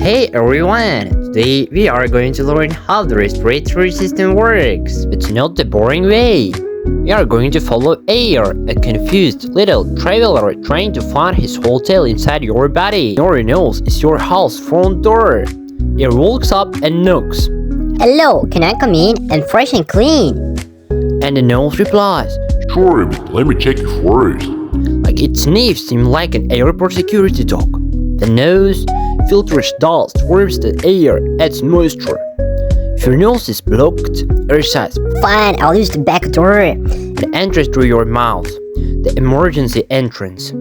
Hey everyone! Today we are going to learn how the respiratory system works, but not the boring way. We are going to follow Air, a confused little traveler trying to find his hotel inside your body. Your nose is your house front door. Air walks up and knocks. Hello, can I come in? I'm fresh and clean. And the nose replies, Sure, but let me check you first. like it sniffs him like an airport security dog. The nose filters dust, warms the air, adds moisture. If your nose is blocked, Air says, Fine, I'll use the back door. and enters through your mouth, the emergency entrance.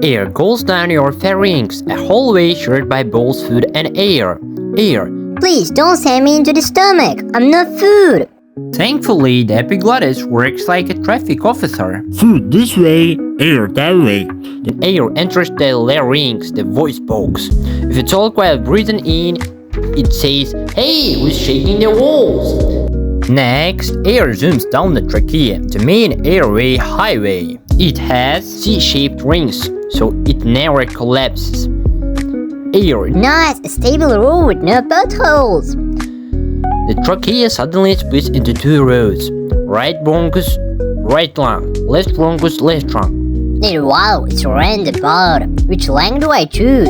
Air goes down your pharynx, a hallway shared by both food and air. Air. Please don't send me into the stomach. I'm not food. Thankfully, the epiglottis works like a traffic officer. Food this way, air that way. Then air enters the larynx, the voice box. If you talk while breathing in, it says, Hey, who's shaking the walls? Next, air zooms down the trachea, the main airway highway. It has C-shaped rings, so it never collapses. Air. Nice, a stable road, no potholes. The trachea suddenly splits into two roads. Right bronchus, right lung. Left bronchus, left lung. And wow, it's roundabout. Which lung do I choose?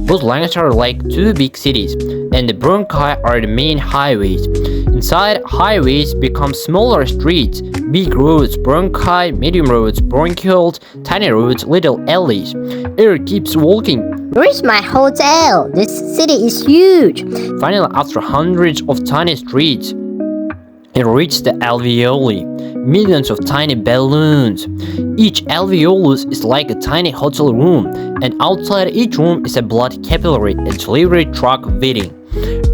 Both lungs are like two big cities, and the bronchi are the main highways. Inside, highways become smaller streets, big roads, bronchi, medium roads, bronchioles, tiny roads, little alleys. Air keeps walking. Where's my hotel? This city is huge. Finally, after hundreds of tiny streets, it reached the alveoli, millions of tiny balloons. Each alveolus is like a tiny hotel room, and outside each room is a blood capillary, a delivery truck waiting.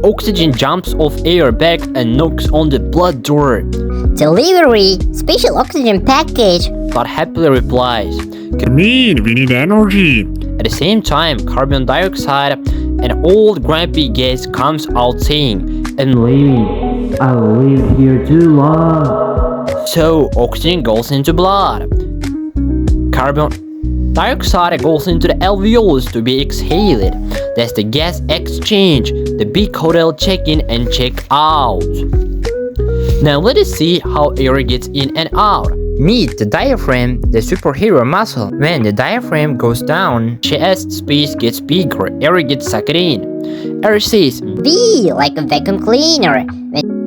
Oxygen jumps off Air back and knocks on the blood door. Delivery, special oxygen package. But happily replies. Come in, we need energy. At the same time, carbon dioxide, an old grumpy gas, comes out saying, I'm leaving. I'll live here too long. So oxygen goes into blood. Carbon dioxide goes into the alveolus to be exhaled. That's the gas exchange, the big hotel check-in and check-out. Now let us see how air gets in and out. Meet the diaphragm, the superhero muscle. When the diaphragm goes down, chest space gets bigger, air gets sucked in. Air says, V, like a vacuum cleaner.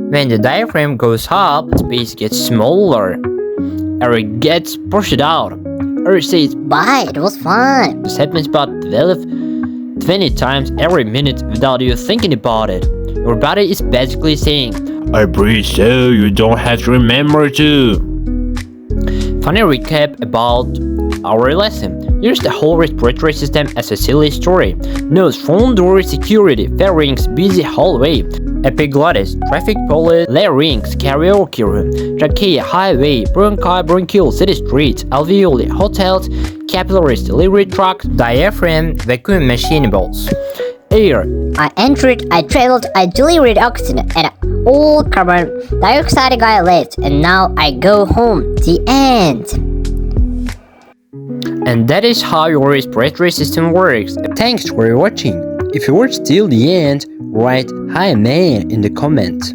when the diaphragm goes up, space gets smaller. Air gets pushed out. Air says, Bye, it was fun. this happens about 20 times every minute without you thinking about it. Your body is basically saying, I breathe so you don't have to remember to. Funny recap about our lesson. Here's the whole respiratory system as a silly story. Nose, front door, security, pharynx, busy hallway, epiglottis, traffic police, larynx, karaoke room, trachea, highway, bronchi, bronchiole, city streets, alveoli, hotels, capillaries, delivery trucks, diaphragm, vacuum machine balls. Air. I entered, I traveled, I delivered oxygen, and all carbon dioxide guy left, and now I go home. The end. And that is how your respiratory system works. Thanks for watching. If you watched till the end, write "Hi man" in the comments.